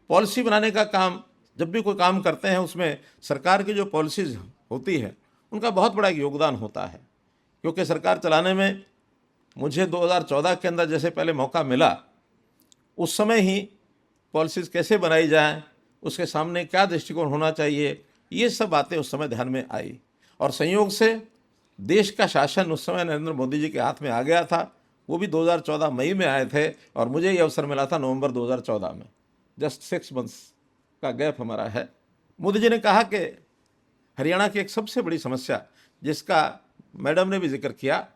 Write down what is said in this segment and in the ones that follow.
Policy बनाने का काम, जब भी कोई काम करते हैं उसमें सरकार की जो पॉलिसीज होती है उनका बहुत बड़ा योगदान होता है। क्योंकि सरकार चलाने में मुझे 2014 के अंदर जैसे पहले मौका मिला, उस समय ही पॉलिसीज़ कैसे बनाई जाए, उसके सामने क्या दृष्टिकोण होना चाहिए, ये सब बातें उस समय ध्यान में आई। और संयोग से देश का शासन उस समय नरेंद्र मोदी जी के हाथ में आ गया था। वो भी 2014 मई में आए थे और मुझे ये अवसर मिला था नवंबर 2014 में। जस्ट 6 मंथ्स का गैप हमारा है। मोदी जी ने कहा कि हरियाणा की एक सबसे बड़ी समस्या, जिसका मैडम ने भी जिक्र किया,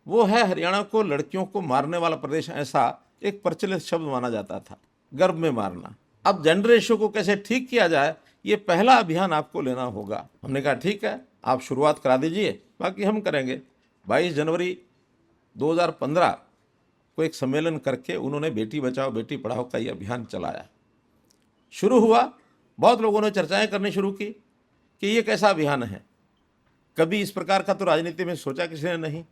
वो है हरियाणा को लड़कियों को मारने वाला प्रदेश। ऐसा एक प्रचलित शब्द माना जाता था, गर्भ में मारना। अब जेंडर रेशियो को कैसे ठीक किया जाए, ये पहला अभियान आपको लेना होगा। हमने कहा ठीक है, आप शुरुआत करा दीजिए, बाकी हम करेंगे। 22 जनवरी 2015 को एक सम्मेलन करके उन्होंने बेटी बचाओ बेटी पढ़ाओ का ये अभियान चलाया। शुरू हुआ, बहुत लोगों ने चर्चाएं करनी शुरू की कि ये कैसा अभियान है, कभी इस प्रकार का तो राजनीति में सोचा किसी ने नहीं।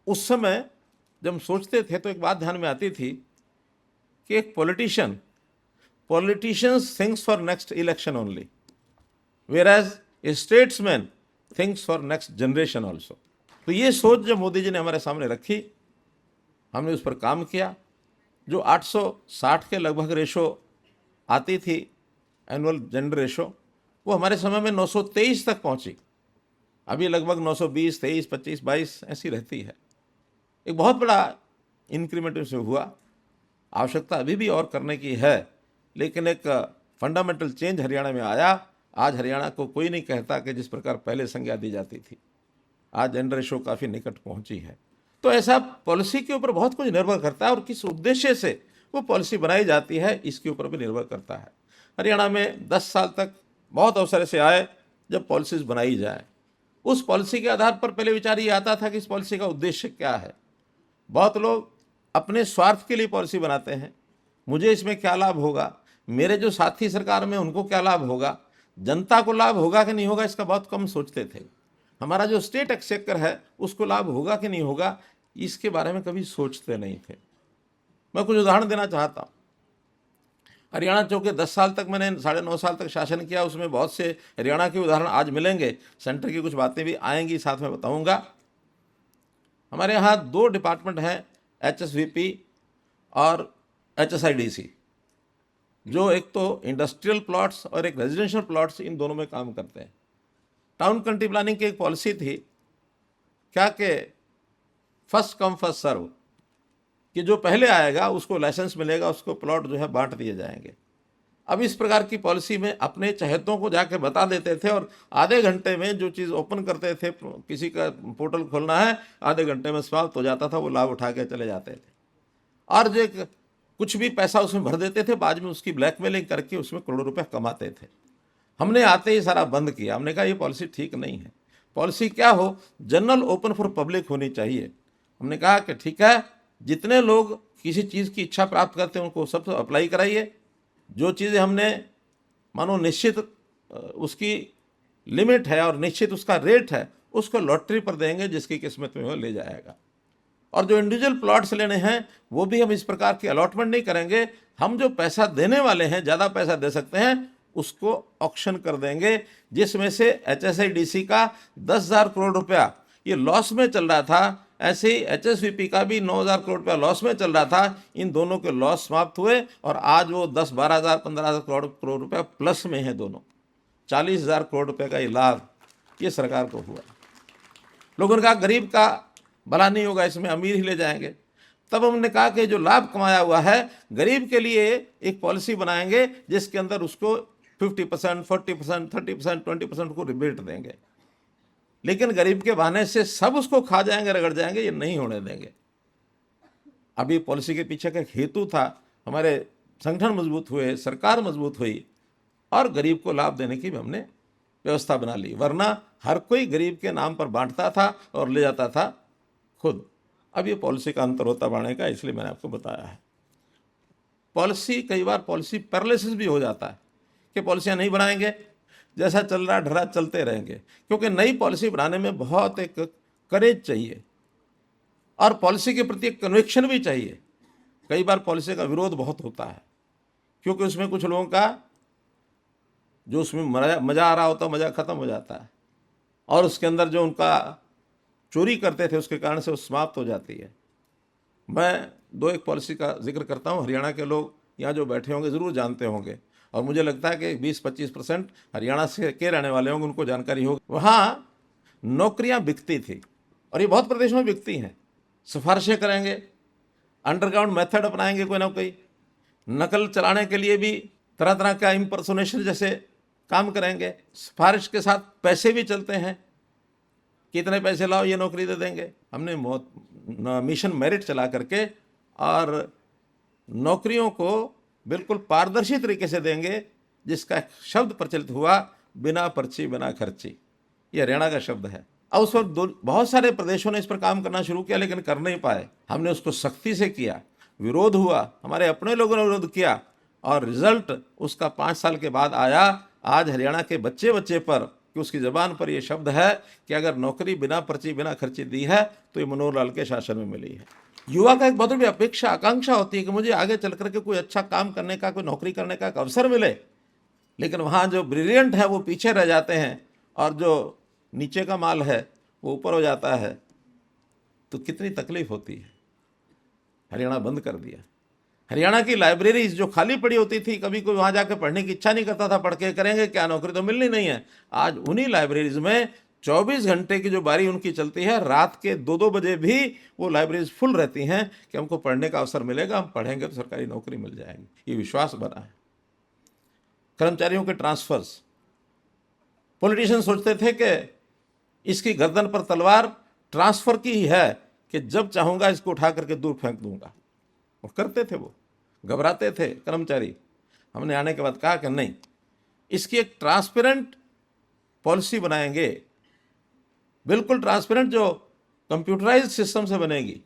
उस समय जब हम सोचते थे तो एक बात ध्यान में आती थी कि एक politicians thinks for next election only, whereas a statesman thinks for next generation also. तो ये सोच जब मोदी जी ने हमारे सामने रखी, हमने उस पर काम किया। जो 860 के लगभग रेशो आती थी एनुअल जेंडर रेशो, वो हमारे समय में 923 तक पहुंची। अभी लगभग 920, 23, 25, 22 ऐसी रहती है। एक बहुत बड़ा इंक्रीमेंट इसमें हुआ। आवश्यकता अभी भी और करने की है, लेकिन एक फंडामेंटल चेंज हरियाणा में आया। आज हरियाणा को कोई नहीं कहता कि जिस प्रकार पहले संज्ञा दी जाती थी, आज जेंडर रेशो काफ़ी निकट पहुंची है। तो ऐसा पॉलिसी के ऊपर बहुत कुछ निर्भर करता है और किस उद्देश्य से वो पॉलिसी बनाई जाती है इसके ऊपर भी निर्भर करता है। हरियाणा में 10 साल तक बहुत अवसर ऐसे आए जब पॉलिसीज़ बनाई जाए। उस पॉलिसी के आधार पर पहले विचार ये आता था कि इस पॉलिसी का उद्देश्य क्या है। बहुत लोग अपने स्वार्थ के लिए पॉलिसी बनाते हैं, मुझे इसमें क्या लाभ होगा, मेरे जो साथी सरकार में उनको क्या लाभ होगा, जनता को लाभ होगा कि नहीं होगा, इसका बहुत कम सोचते थे। हमारा जो स्टेट एक्सचेकर है उसको लाभ होगा कि नहीं होगा, इसके बारे में कभी सोचते नहीं थे। मैं कुछ उदाहरण देना चाहता हूँ। हरियाणा चूँकि 10 साल तक मैंने 9.5 साल तक शासन किया, उसमें बहुत से हरियाणा के उदाहरण आज मिलेंगे। सेंटर की कुछ बातें भी आएंगी, साथ में बताऊंगा। हमारे यहाँ 2 डिपार्टमेंट हैं, HSVP और HSIDC, जो एक तो इंडस्ट्रियल प्लॉट्स और एक रेजिडेंशियल प्लॉट्स, इन दोनों में काम करते हैं। टाउन कंट्री प्लानिंग की एक पॉलिसी थी क्या कि फर्स्ट कम फर्स्ट सर्व, कि जो पहले आएगा उसको लाइसेंस मिलेगा, उसको प्लॉट जो है बांट दिए जाएंगे। अब इस प्रकार की पॉलिसी में अपने चहेतों को जाके बता देते थे और आधे घंटे में जो चीज़ ओपन करते थे, किसी का पोर्टल खोलना है, आधे घंटे में समाप्त हो जाता था, वो लाभ उठा के चले जाते थे। और जो कुछ भी पैसा उसमें भर देते थे, बाद में उसकी ब्लैकमेलिंग करके उसमें करोड़ों रुपए कमाते थे। हमने आते ही सारा बंद किया। हमने कहा ये पॉलिसी ठीक नहीं है। पॉलिसी क्या हो, जनरल ओपन फॉर पब्लिक होनी चाहिए। हमने कहा कि ठीक है, जितने लोग किसी चीज़ की इच्छा प्राप्त करते हैं उनको सब अप्लाई कराइए। जो चीज़ें हमने मानो निश्चित उसकी लिमिट है और निश्चित उसका रेट है, उसको लॉटरी पर देंगे, जिसकी किस्मत में वो ले जाएगा। और जो इंडिविजुअल प्लॉट्स लेने हैं वो भी हम इस प्रकार की अलॉटमेंट नहीं करेंगे। हम जो पैसा देने वाले हैं, ज़्यादा पैसा दे सकते हैं, उसको ऑक्शन कर देंगे, जिसमें से HSIDC का 10,000 करोड़ रुपया ये लॉस में चल रहा था, ऐसे ही HSVP का भी 9,000 करोड़ रुपया लॉस में चल रहा था। इन दोनों के लॉस समाप्त हुए और आज वो 10-12,000, 15,000 करोड़ रुपया प्लस में है दोनों। 40,000 करोड़ रुपये का ये लाभ ये सरकार को हुआ। लोगों ने कहा गरीब का भला नहीं होगा, इसमें अमीर ही ले जाएंगे। तब हमने कहा कि जो लाभ कमाया हुआ है, गरीब के लिए एक पॉलिसी बनाएंगे जिसके अंदर उसको 50%, 40%, 30%, 20% को रिबेट देंगे। लेकिन गरीब के बहाने से सब उसको खा जाएंगे, रगड़ जाएंगे, ये नहीं होने देंगे। अभी पॉलिसी के पीछे का एक हेतु था, हमारे संगठन मजबूत हुए, सरकार मजबूत हुई और गरीब को लाभ देने की भी हमने व्यवस्था बना ली। वरना हर कोई गरीब के नाम पर बांटता था और ले जाता था खुद। अब ये पॉलिसी का अंतर होता बढ़ने का, इसलिए मैंने आपको बताया है। पॉलिसी, कई बार पॉलिसी पैरालिसिस भी हो जाता है कि पॉलिसियाँ नहीं बनाएंगे, जैसा चल रहा ढरा चलते रहेंगे। क्योंकि नई पॉलिसी बनाने में बहुत एक करेज चाहिए और पॉलिसी के प्रति एक कन्विक्शन भी चाहिए। कई बार पॉलिसी का विरोध बहुत होता है क्योंकि उसमें कुछ लोगों का जो उसमें मज़ा आ रहा होता है, मज़ा ख़त्म हो जाता है, और उसके अंदर जो उनका चोरी करते थे उसके कारण से वो समाप्त हो जाती है। मैं दो एक पॉलिसी का जिक्र करता हूँ। हरियाणा के लोग यहाँ जो बैठे होंगे ज़रूर जानते होंगे, और मुझे लगता है कि 20-25% हरियाणा से के रहने वाले होंगे, उनको जानकारी होगी। वहाँ नौकरियाँ बिकती थी, और ये बहुत प्रदेशों में बिकती हैं। सिफारिशें करेंगे, अंडरग्राउंड मेथड अपनाएंगे कोई ना कोई, नकल चलाने के लिए भी तरह तरह का इम्पर्सोनेशन जैसे काम करेंगे, सिफारिश के साथ पैसे भी चलते हैं, कितने पैसे लाओ ये नौकरी दे देंगे। हमने मिशन मेरिट चला करके और नौकरियों को बिल्कुल पारदर्शी तरीके से देंगे, जिसका एक शब्द प्रचलित हुआ, बिना पर्ची बिना खर्ची। ये हरियाणा का शब्द है। अब उस पर बहुत सारे प्रदेशों ने इस पर काम करना शुरू किया, लेकिन कर नहीं पाए। हमने उसको सख्ती से किया, विरोध हुआ, हमारे अपने लोगों ने विरोध किया, और रिजल्ट उसका 5 साल के बाद आया। आज हरियाणा के बच्चे बच्चे पर, कि उसकी ज़बान पर यह शब्द है कि अगर नौकरी बिना पर्ची बिना खर्ची दी है तो ये मनोहर लाल के शासन में मिली है। युवा का एक बहुत बड़ी अपेक्षा आकांक्षा होती है कि मुझे आगे चल करके कोई अच्छा काम करने का, कोई नौकरी करने का एक अवसर मिले, लेकिन वहाँ जो ब्रिलियंट है वो पीछे रह जाते हैं, और जो नीचे का माल है वो ऊपर हो जाता है। तो कितनी तकलीफ होती है। हरियाणा बंद कर दिया। हरियाणा की लाइब्रेरीज जो खाली पड़ी होती थी, कभी कोई वहाँ जाकर पढ़ने की इच्छा नहीं करता था, पढ़ के करेंगे क्या, नौकरी तो मिलनी नहीं है। आज उन्हीं लाइब्रेरीज में 24 घंटे की जो बारी उनकी चलती है, रात के 2-2 बजे भी वो लाइब्रेरीज फुल रहती हैं कि हमको पढ़ने का अवसर मिलेगा, हम पढ़ेंगे तो सरकारी नौकरी मिल जाएगी। ये विश्वास बना है। कर्मचारियों के ट्रांसफर्स, पॉलिटिशियन सोचते थे कि इसकी गर्दन पर तलवार ट्रांसफर की ही है, कि जब चाहूंगा इसको उठा करके दूर फेंक दूंगा। और करते थे, वो घबराते थे कर्मचारी। हमने आने के बाद कहा कि नहीं, इसकी एक ट्रांसपेरेंट पॉलिसी बनाएंगे, बिल्कुल ट्रांसपेरेंट, जो कंप्यूटराइज्ड सिस्टम से बनेगी।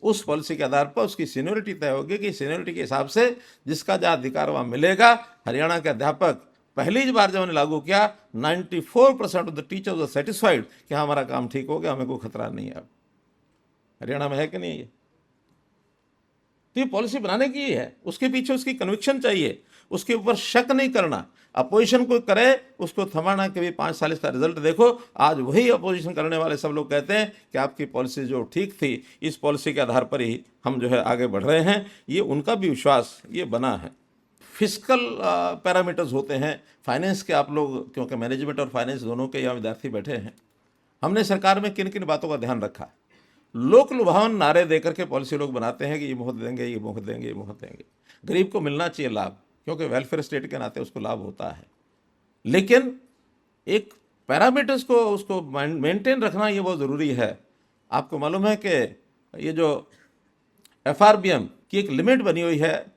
उस पॉलिसी के आधार पर उसकी सीनियरिटी तय होगी, कि सीनियरिटी के हिसाब से जिसका जहाँ अधिकार वहाँ मिलेगा। हरियाणा के अध्यापक पहली बार जब हमने लागू किया, 94% of the teachers were satisfied कि हाँ, हमारा काम ठीक हो गया, हमें कोई खतरा नहीं है। अब हरियाणा में है कि नहीं? तो ये पॉलिसी बनाने की ही है, उसके पीछे उसकी कन्विक्शन चाहिए, उसके ऊपर शक नहीं करना। अपोजिशन कोई करे उसको थमाना कि भाई 5 साल इसका रिजल्ट देखो। आज वही अपोजिशन करने वाले सब लोग कहते हैं कि आपकी पॉलिसी जो ठीक थी, इस पॉलिसी के आधार पर ही हम जो है आगे बढ़ रहे हैं। ये उनका भी विश्वास ये बना है। फिजिकल पैरामीटर्स होते हैं फाइनेंस के। आप लोग क्योंकि मैनेजमेंट और फाइनेंस दोनों के यहाँ विद्यार्थी बैठे हैं, हमने सरकार में किन किन बातों का ध्यान रखा। लोक लुभावन नारे देकर के पॉलिसी लोग बनाते हैं कि ये मुफ्त देंगे, ये मुफ्त देंगे, ये मुफ्त देंगे। गरीब को मिलना चाहिए लाभ, क्योंकि वेलफेयर स्टेट के नाते उसको लाभ होता है, लेकिन एक पैरामीटर्स को उसको मेंटेन रखना ये बहुत ज़रूरी है। आपको मालूम है कि ये जो FRBM की एक लिमिट बनी हुई है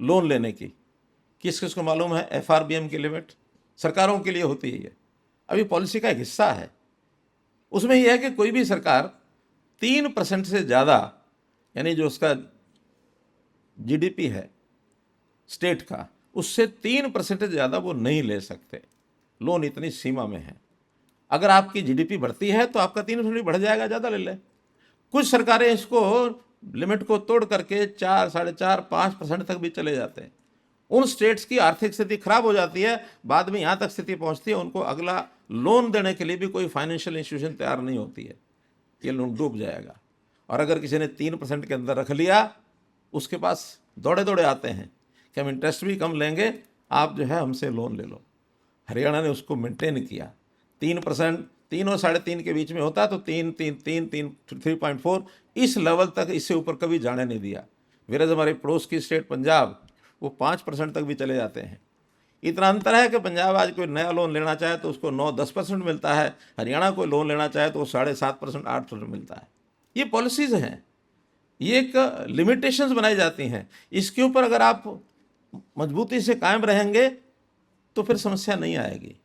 लोन लेने की, किस किस को मालूम है? FRBM की लिमिट सरकारों के लिए होती है। अभी पॉलिसी का एक हिस्सा है। उसमें यह है कि कोई भी सरकार 3% से ज़्यादा, यानी जो उसका GDP है स्टेट का, उससे 3% से ज़्यादा वो नहीं ले सकते। लोन इतनी सीमा में है। अगर आपकी GDP बढ़ती है तो आपका 3% बढ़ जाएगा, ज़्यादा ले लें। कुछ सरकारें इसको लिमिट को तोड़ करके 4, 4.5, 5% तक भी चले जाते हैं। उन स्टेट्स की आर्थिक स्थिति खराब हो जाती है, बाद में यहाँ तक स्थिति पहुँचती है उनको अगला लोन देने के लिए भी कोई फाइनेंशियल इंस्टीट्यूशन तैयार नहीं होती है, ये लोन डूब जाएगा। और अगर किसी ने 3% के अंदर रख लिया, उसके पास दौड़े दौड़े आते हैं कि हम इंटरेस्ट भी कम लेंगे, आप जो है हमसे लोन ले लो। हरियाणा ने उसको मेंटेन किया। 3%, 3 और 3.5 के बीच में होता तो 3.4 इस लेवल तक, इससे ऊपर कभी जाने नहीं दिया। वेरज हमारे पड़ोस की स्टेट पंजाब, वो 5% तक भी चले जाते हैं। इतना अंतर है कि पंजाब आज कोई नया लोन लेना चाहे तो उसको 9-10% मिलता है, हरियाणा कोई लोन लेना चाहे तो वो 7.5%, 8% मिलता है। ये पॉलिसीज़ हैं, ये एक लिमिटेशंस बनाई जाती हैं। इसके ऊपर अगर आप मजबूती से कायम रहेंगे तो फिर समस्या नहीं आएगी।